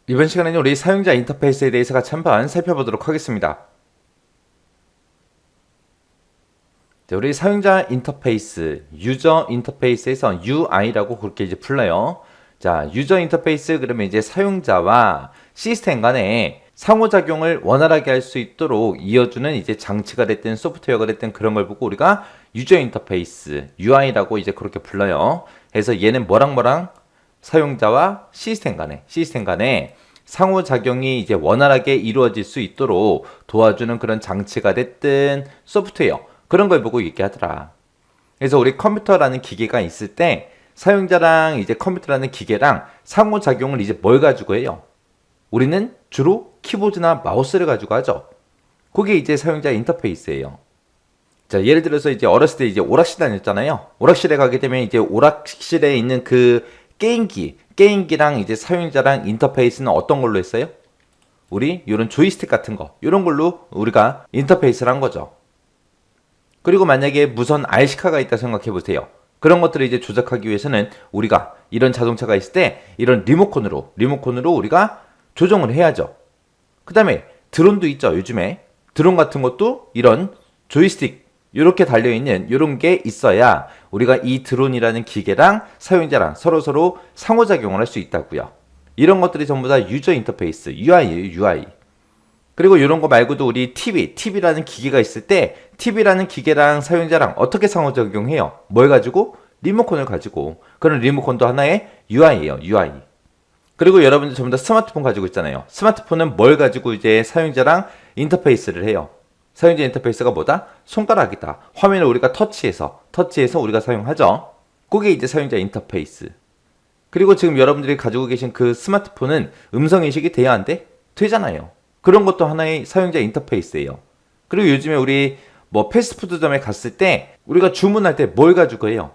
이번 시간에는 우리 사용자 인터페이스에 대해서 같이 한번 살펴보도록 하겠습니다. 자, 우리 사용자 인터페이스, 유저 인터페이스에서 UI라고 그렇게 이제 불러요. 자, 유저 인터페이스 그러면 이제 사용자와 시스템 간에 상호작용을 원활하게 할 수 있도록 이어주는 이제 장치가 됐든 소프트웨어가 됐든 그런 걸 보고 우리가 유저 인터페이스, UI라고 이제 그렇게 불러요. 그래서 얘는 뭐랑 사용자와 시스템 간에 상호작용이 이제 원활하게 이루어질 수 있도록 도와주는 그런 장치가 됐든 소프트웨어 그런 걸 보고 얘기하더라. 그래서 우리 컴퓨터라는 기계가 있을 때 사용자랑 이제 컴퓨터라는 기계랑 상호작용을 이제 뭘 가지고 해요? 우리는 주로 키보드나 마우스를 가지고 하죠. 그게 이제 사용자 인터페이스예요. 자, 예를 들어서 이제 어렸을 때 이제 오락실 다녔잖아요. 오락실에 가게 되면 이제 오락실에 있는 그 게임기랑 이제 사용자랑 인터페이스는 어떤 걸로 했어요? 우리 이런 조이스틱 같은 거, 이런 걸로 우리가 인터페이스를 한 거죠. 그리고 만약에 무선 RC카가 있다 생각해 보세요. 그런 것들을 이제 조작하기 위해서는 우리가 이런 자동차가 있을 때 이런 리모컨으로 우리가 조정을 해야죠. 그 다음에 드론도 있죠. 요즘에 드론 같은 것도 이런 조이스틱 이렇게 달려있는 이런 게 있어야 우리가 이 드론이라는 기계랑 사용자랑 서로 상호작용을 할 수 있다고요. 이런 것들이 전부 다 유저 인터페이스, UI예요, UI. 그리고 이런 거 말고도 우리 TV라는 기계가 있을 때 TV라는 기계랑 사용자랑 어떻게 상호작용해요? 뭘 가지고? 리모컨을 가지고. 그런 리모컨도 하나의 UI예요, UI. 그리고 여러분들 전부 다 스마트폰 가지고 있잖아요. 스마트폰은 뭘 가지고 이제 사용자랑 인터페이스를 해요? 사용자 인터페이스가 뭐다? 손가락이다. 화면을 우리가 터치해서 우리가 사용하죠. 그게 이제 사용자 인터페이스. 그리고 지금 여러분들이 가지고 계신 그 스마트폰은 음성 인식이 돼야 안 돼? 되잖아요. 그런 것도 하나의 사용자 인터페이스예요. 그리고 요즘에 우리 뭐 패스트푸드점에 갔을 때 우리가 주문할 때 뭘 가지고 해요?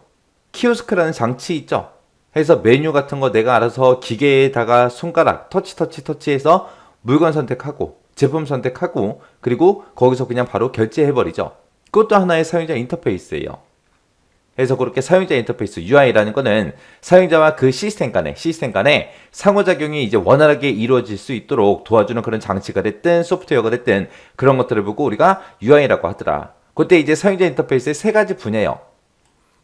키오스크라는 장치 있죠? 해서 메뉴 같은 거 내가 알아서 기계에다가 손가락 터치해서 물건 선택하고 제품 선택하고 그리고 거기서 그냥 바로 결제해버리죠. 그것도 하나의 사용자 인터페이스예요. 그래서 그렇게 사용자 인터페이스 UI라는 거는 사용자와 그 시스템 간에 상호작용이 이제 원활하게 이루어질 수 있도록 도와주는 그런 장치가 됐든 소프트웨어가 됐든 그런 것들을 보고 우리가 UI라고 하더라. 그때 이제 사용자 인터페이스의 세 가지 분야예요.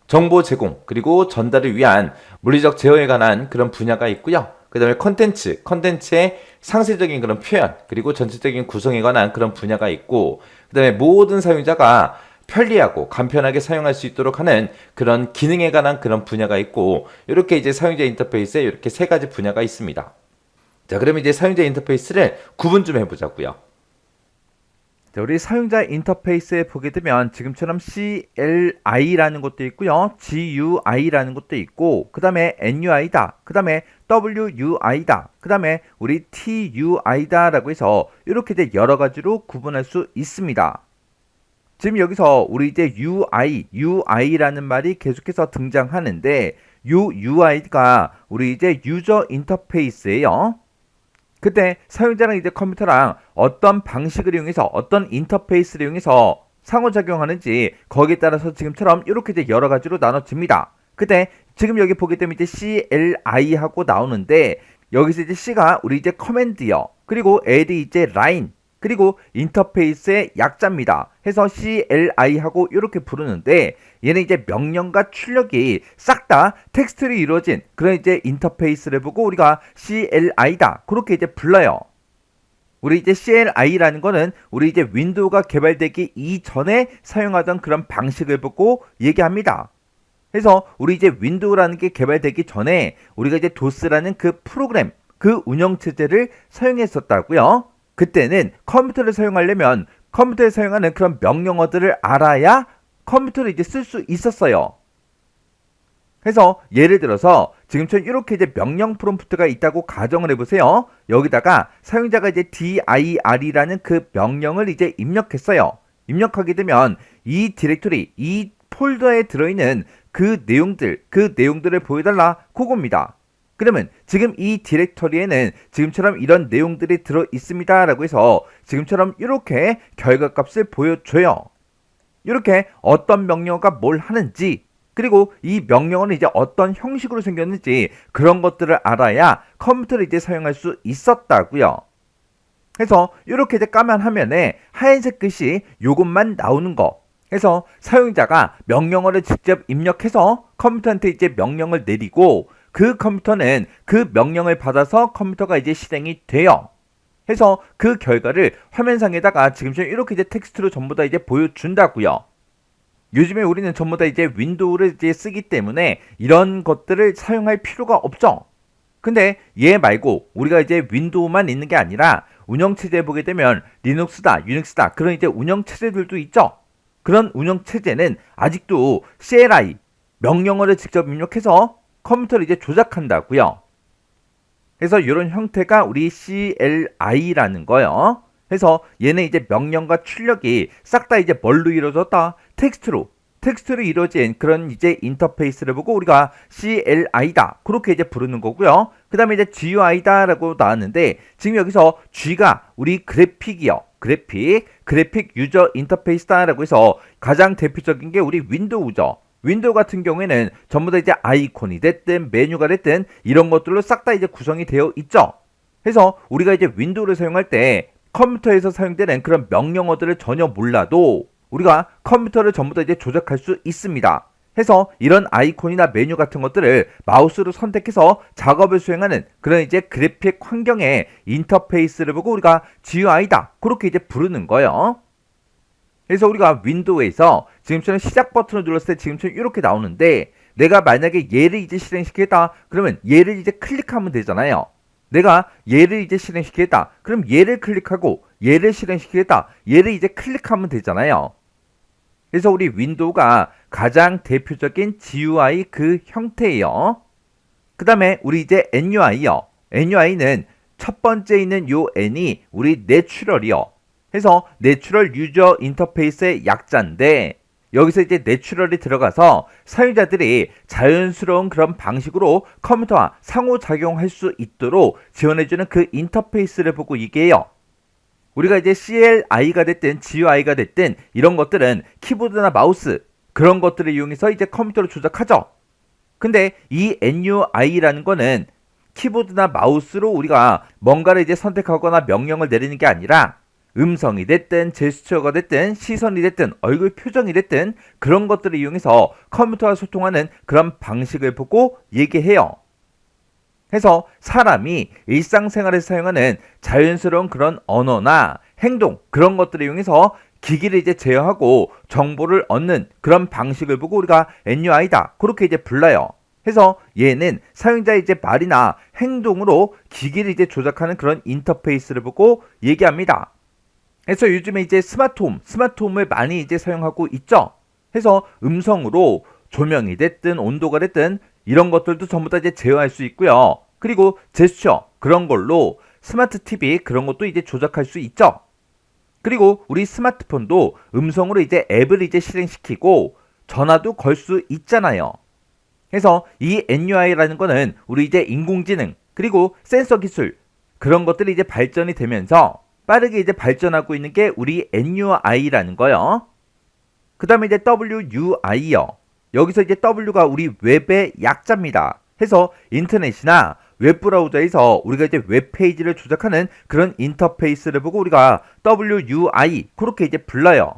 정보 제공 그리고 전달을 위한 물리적 제어에 관한 그런 분야가 있고요. 그 다음에 컨텐츠의 상세적인 그런 표현 그리고 전체적인 구성에 관한 그런 분야가 있고 그 다음에 모든 사용자가 편리하고 간편하게 사용할 수 있도록 하는 그런 기능에 관한 그런 분야가 있고 이렇게 이제 사용자 인터페이스에 이렇게 세 가지 분야가 있습니다. 자, 그러면 이제 사용자 인터페이스를 구분 좀 해보자고요. 자, 우리 사용자 인터페이스에 보게 되면 지금처럼 CLI라는 것도 있고요. GUI라는 것도 있고 그 다음에 NUI다. 그 다음에 WUI다. 그 다음에 우리 TUI다 라고 해서 이렇게 이제 여러 가지로 구분할 수 있습니다. 지금 여기서 우리 이제 UI라는 말이 계속해서 등장하는데 UI가 우리 이제 유저 인터페이스예요. 그때 사용자랑 이제 컴퓨터랑 어떤 방식을 이용해서 어떤 인터페이스를 이용해서 상호작용하는지 거기에 따라서 지금처럼 이렇게 이제 여러 가지로 나눠집니다. 그때 지금 여기 보게 되면 이제 CLI 하고 나오는데 여기서 이제 C가 우리 이제 커맨드요. 그리고 L이 이제 라인 그리고 인터페이스의 약자입니다. 해서 CLI하고 이렇게 부르는데 얘는 이제 명령과 출력이 싹 다 텍스트로 이루어진 그런 이제 인터페이스를 보고 우리가 CLI다 그렇게 이제 불러요. 우리 이제 CLI라는 거는 우리 이제 윈도우가 개발되기 이전에 사용하던 그런 방식을 보고 얘기합니다. 그래서 우리 이제 윈도우라는 게 개발되기 전에 우리가 이제 도스라는 그 프로그램 그 운영체제를 사용했었다고요. 그때는 컴퓨터를 사용하려면 컴퓨터에 사용하는 그런 명령어들을 알아야 컴퓨터를 이제 쓸 수 있었어요. 그래서 예를 들어서 지금처럼 이렇게 이제 명령 프롬프트가 있다고 가정을 해보세요. 여기다가 사용자가 이제 dir이라는 그 명령을 이제 입력했어요. 입력하게 되면 이 디렉토리, 이 폴더에 들어있는 그 내용들을 보여달라 그겁니다. 그러면 지금 이 디렉터리에는 지금처럼 이런 내용들이 들어 있습니다 라고 해서 지금처럼 이렇게 결과값을 보여줘요. 이렇게 어떤 명령어가 뭘 하는지 그리고 이 명령어는 이제 어떤 형식으로 생겼는지 그런 것들을 알아야 컴퓨터를 이제 사용할 수 있었다고요. 그래서 이렇게 이제 까만 화면에 하얀색 글씨 요것만 나오는 거. 그래서 사용자가 명령어를 직접 입력해서 컴퓨터한테 이제 명령을 내리고 그 컴퓨터는 그 명령을 받아서 컴퓨터가 이제 실행이 돼요. 그래서 그 결과를 화면상에다가 지금처럼 이렇게 이제 텍스트로 전부 다 이제 보여준다고요. 요즘에 우리는 전부 다 이제 윈도우를 이제 쓰기 때문에 이런 것들을 사용할 필요가 없죠. 근데 얘 말고 우리가 이제 윈도우만 있는 게 아니라 운영체제에 보게 되면 리눅스다, 유닉스다 그런 이제 운영체제들도 있죠. 그런 운영체제는 아직도 CLI 명령어를 직접 입력해서 컴퓨터를 이제 조작한다고요. 그래서 이런 형태가 우리 CLI라는 거예요. 그래서 얘는 이제 명령과 출력이 싹 다 이제 뭘로 이루어졌다? 텍스트로 이루어진 그런 이제 인터페이스를 보고 우리가 CLI다 그렇게 이제 부르는 거고요. 그 다음에 이제 GUI다라고 나왔는데 지금 여기서 G가 우리 그래픽이요. 그래픽 유저 인터페이스다라고 해서 가장 대표적인 게 우리 윈도우죠. 윈도우 같은 경우에는 전부 다 이제 아이콘이 됐든 메뉴가 됐든 이런 것들로 싹 다 이제 구성이 되어 있죠. 그래서 우리가 이제 윈도우를 사용할 때 컴퓨터에서 사용되는 그런 명령어들을 전혀 몰라도 우리가 컴퓨터를 전부 다 이제 조작할 수 있습니다. 해서 이런 아이콘이나 메뉴 같은 것들을 마우스로 선택해서 작업을 수행하는 그런 이제 그래픽 환경의 인터페이스를 보고 우리가 GUI다 그렇게 이제 부르는 거예요. 그래서 우리가 윈도우에서 지금처럼 시작 버튼을 눌렀을 때 지금처럼 이렇게 나오는데 내가 만약에 얘를 이제 실행시키겠다 그러면 얘를 이제 클릭하면 되잖아요. 내가 얘를 이제 실행시키겠다 그럼 얘를 클릭하고 얘를 실행시키겠다 얘를 이제 클릭하면 되잖아요. 그래서 우리 윈도우가 가장 대표적인 GUI 그 형태예요. 그 다음에 우리 이제 NUI요. NUI는 첫 번째 있는 요 N이 우리 내추럴이요. 해서 내추럴 유저 인터페이스의 약자인데 여기서 이제 내추럴이 들어가서 사용자들이 자연스러운 그런 방식으로 컴퓨터와 상호작용할 수 있도록 지원해주는 그 인터페이스를 보고 얘기해요. 우리가 이제 CLI가 됐든 GUI가 됐든 이런 것들은 키보드나 마우스 그런 것들을 이용해서 이제 컴퓨터를 조작하죠. 근데 이 NUI라는 거는 키보드나 마우스로 우리가 뭔가를 이제 선택하거나 명령을 내리는 게 아니라 음성이 됐든 제스처가 됐든 시선이 됐든 얼굴 표정이 됐든 그런 것들을 이용해서 컴퓨터와 소통하는 그런 방식을 보고 얘기해요. 해서 사람이 일상생활에서 사용하는 자연스러운 그런 언어나 행동 그런 것들을 이용해서 기기를 이제 제어하고 정보를 얻는 그런 방식을 보고 우리가 NUI다 그렇게 이제 불러요. 해서 얘는 사용자의 이제 말이나 행동으로 기기를 이제 조작하는 그런 인터페이스를 보고 얘기합니다. 그래서 요즘에 이제 스마트홈을 많이 이제 사용하고 있죠. 해서 음성으로 조명이 됐든 온도가 됐든 이런 것들도 전부 다 이제 제어할 수 있고요. 그리고 제스처 그런 걸로 스마트 TV 그런 것도 이제 조작할 수 있죠. 그리고 우리 스마트폰도 음성으로 이제 앱을 이제 실행시키고 전화도 걸 수 있잖아요. 그래서 이 NUI라는 거는 우리 이제 인공지능 그리고 센서 기술 그런 것들이 이제 발전이 되면서 빠르게 이제 발전하고 있는 게 우리 NUI라는 거요. 그 다음에 이제 WUI요. 여기서 이제 W가 우리 웹의 약자입니다. 해서 인터넷이나 웹브라우저에서 우리가 이제 웹페이지를 조작하는 그런 인터페이스를 보고 우리가 WUI 그렇게 이제 불러요.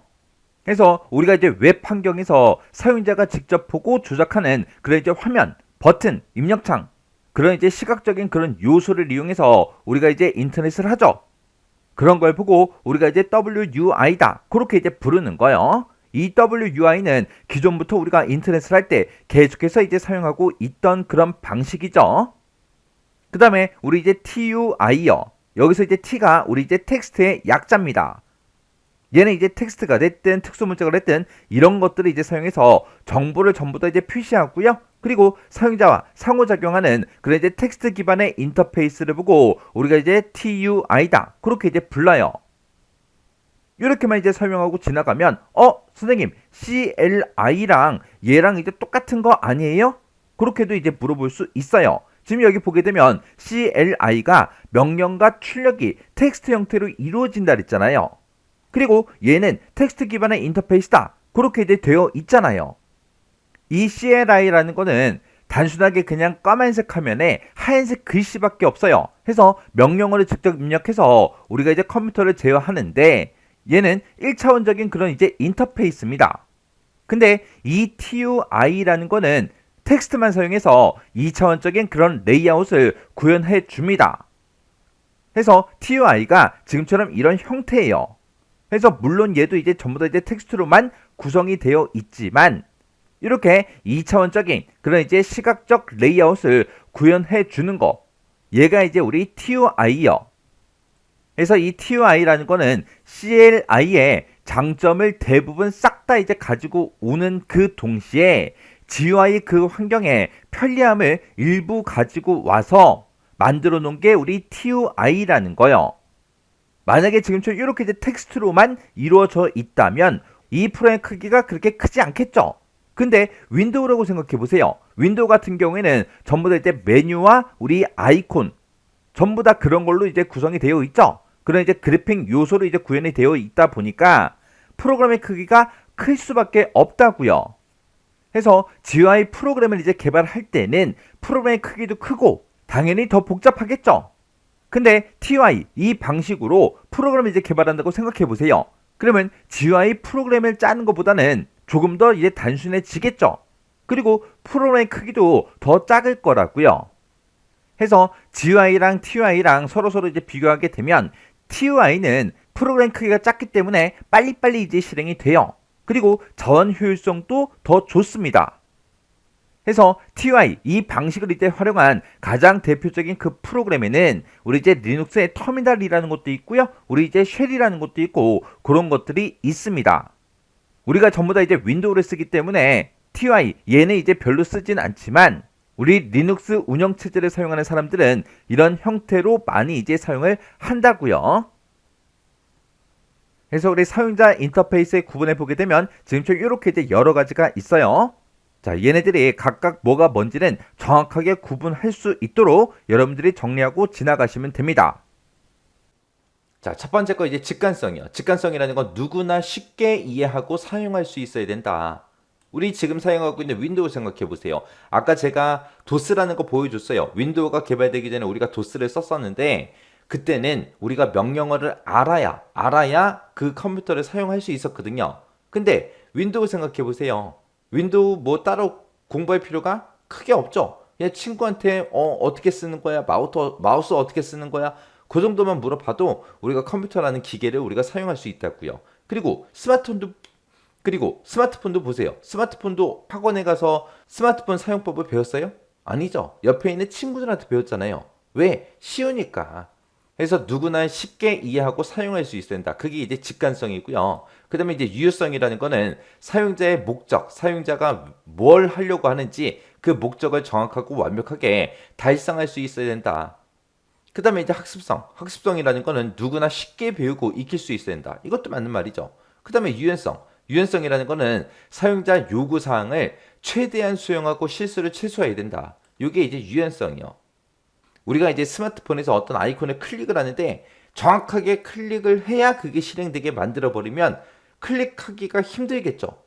그래서 우리가 이제 웹 환경에서 사용자가 직접 보고 조작하는 그런 이제 화면, 버튼, 입력창 그런 이제 시각적인 그런 요소를 이용해서 우리가 이제 인터넷을 하죠. 그런 걸 보고 우리가 이제 WUI다 그렇게 이제 부르는 거예요. 이 WUI는 기존부터 우리가 인터넷을 할 때 계속해서 이제 사용하고 있던 그런 방식이죠. 그 다음에 우리 이제 TUI요. 여기서 이제 T가 우리 이제 텍스트의 약자입니다. 얘는 이제 텍스트가 됐든 특수문자가 됐든 이런 것들을 이제 사용해서 정보를 전부 다 이제 표시하고요. 그리고 사용자와 상호작용하는 그런 이제 텍스트 기반의 인터페이스를 보고 우리가 이제 TUI다 그렇게 이제 불러요. 이렇게만 이제 설명하고 지나가면 선생님 CLI랑 얘랑 이제 똑같은 거 아니에요? 그렇게도 이제 물어볼 수 있어요. 지금 여기 보게 되면 CLI가 명령과 출력이 텍스트 형태로 이루어진다 그랬잖아요. 그리고 얘는 텍스트 기반의 인터페이스다 그렇게 이제 되어 있잖아요. 이 CLI라는 거는 단순하게 그냥 까만색 화면에 하얀색 글씨밖에 없어요. 해서 명령어를 직접 입력해서 우리가 이제 컴퓨터를 제어하는데 얘는 1차원적인 그런 이제 인터페이스입니다. 근데 이 TUI라는 거는 텍스트만 사용해서 2차원적인 그런 레이아웃을 구현해 줍니다. 해서 TUI가 지금처럼 이런 형태예요. 그래서 물론 얘도 이제 전부 다 이제 텍스트로만 구성이 되어 있지만 이렇게 2차원적인 그런 이제 시각적 레이아웃을 구현해 주는 거, 얘가 이제 우리 TUI요. 그래서 이 TUI라는 거는 CLI의 장점을 대부분 싹 다 이제 가지고 오는 그 동시에 GUI 그 환경의 편리함을 일부 가지고 와서 만들어 놓은 게 우리 TUI라는 거요. 만약에 지금처럼 이렇게 이제 텍스트로만 이루어져 있다면 이 프로의 크기가 그렇게 크지 않겠죠. 근데 윈도우라고 생각해 보세요. 윈도우 같은 경우에는 전부 다 이제 메뉴와 우리 아이콘 전부 다 그런 걸로 이제 구성이 되어 있죠. 그런 이제 그래픽 요소로 이제 구현이 되어 있다 보니까 프로그램의 크기가 클 수밖에 없다고요. 해서 GUI 프로그램을 이제 개발할 때는 프로그램의 크기도 크고 당연히 더 복잡하겠죠. 근데 TUI 이 방식으로 프로그램을 이제 개발한다고 생각해 보세요. 그러면 GUI 프로그램을 짜는 것보다는 조금 더 이제 단순해지겠죠. 그리고 프로그램의 크기도 더 작을 거라고요. 해서 GUI랑 TUI랑 서로 이제 비교하게 되면 TUI는 프로그램 크기가 작기 때문에 빨리빨리 이제 실행이 돼요. 그리고 자원 효율성도 더 좋습니다. 해서 TUI 이 방식을 이제 활용한 가장 대표적인 그 프로그램에는 우리 이제 리눅스의 터미널이라는 것도 있고요. 우리 이제 쉘이라는 것도 있고 그런 것들이 있습니다. 우리가 전부 다 이제 윈도우를 쓰기 때문에 TUI 얘는 이제 별로 쓰진 않지만 우리 리눅스 운영체제를 사용하는 사람들은 이런 형태로 많이 이제 사용을 한다고요. 그래서 우리 사용자 인터페이스에 구분해 보게 되면 지금처럼 이렇게 이제 여러 가지가 있어요. 자, 얘네들이 각각 뭐가 뭔지는 정확하게 구분할 수 있도록 여러분들이 정리하고 지나가시면 됩니다. 자, 첫 번째 거 이제 직관성이요. 직관성이라는 건 누구나 쉽게 이해하고 사용할 수 있어야 된다. 우리 지금 사용하고 있는 윈도우 생각해 보세요. 아까 제가 도스라는 거 보여줬어요. 윈도우가 개발되기 전에 우리가 도스를 썼었는데 그때는 우리가 명령어를 알아야 그 컴퓨터를 사용할 수 있었거든요. 근데 윈도우 생각해 보세요. 윈도우 뭐 따로 공부할 필요가 크게 없죠. 그냥 친구한테 어떻게 쓰는 거야? 마우스 어떻게 쓰는 거야? 그 정도만 물어봐도 우리가 컴퓨터라는 기계를 우리가 사용할 수 있다고요. 그리고 스마트폰도 보세요. 스마트폰도 학원에 가서 스마트폰 사용법을 배웠어요? 아니죠. 옆에 있는 친구들한테 배웠잖아요. 왜? 쉬우니까. 그래서 누구나 쉽게 이해하고 사용할 수 있어야 된다. 그게 이제 직관성이고요. 그 다음에 이제 유효성이라는 거는 사용자의 목적, 사용자가 뭘 하려고 하는지 그 목적을 정확하고 완벽하게 달성할 수 있어야 된다. 그 다음에 이제 학습성이라는 거는 누구나 쉽게 배우고 익힐 수 있어야 된다. 이것도 맞는 말이죠. 그 다음에 유연성이라는 거는 사용자 요구사항을 최대한 수용하고 실수를 최소화해야 된다. 이게 이제 유연성이요. 우리가 이제 스마트폰에서 어떤 아이콘을 클릭을 하는데 정확하게 클릭을 해야 그게 실행되게 만들어버리면 클릭하기가 힘들겠죠.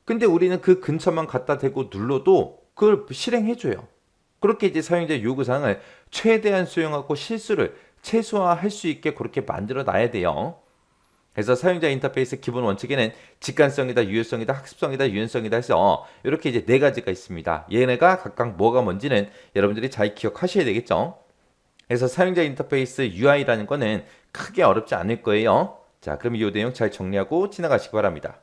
근데 우리는 그 근처만 갖다 대고 눌러도 그걸 실행해줘요. 그렇게 이제 사용자 요구사항을 최대한 수용하고 실수를 최소화할 수 있게 그렇게 만들어 놔야 돼요. 그래서 사용자 인터페이스 기본 원칙에는 직관성이다, 유효성이다, 학습성이다, 유연성이다 해서 이렇게 이제 네 가지가 있습니다. 얘네가 각각 뭐가 뭔지는 여러분들이 잘 기억하셔야 되겠죠. 그래서 사용자 인터페이스 UI라는 거는 크게 어렵지 않을 거예요. 자, 그럼 이 내용 잘 정리하고 지나가시기 바랍니다.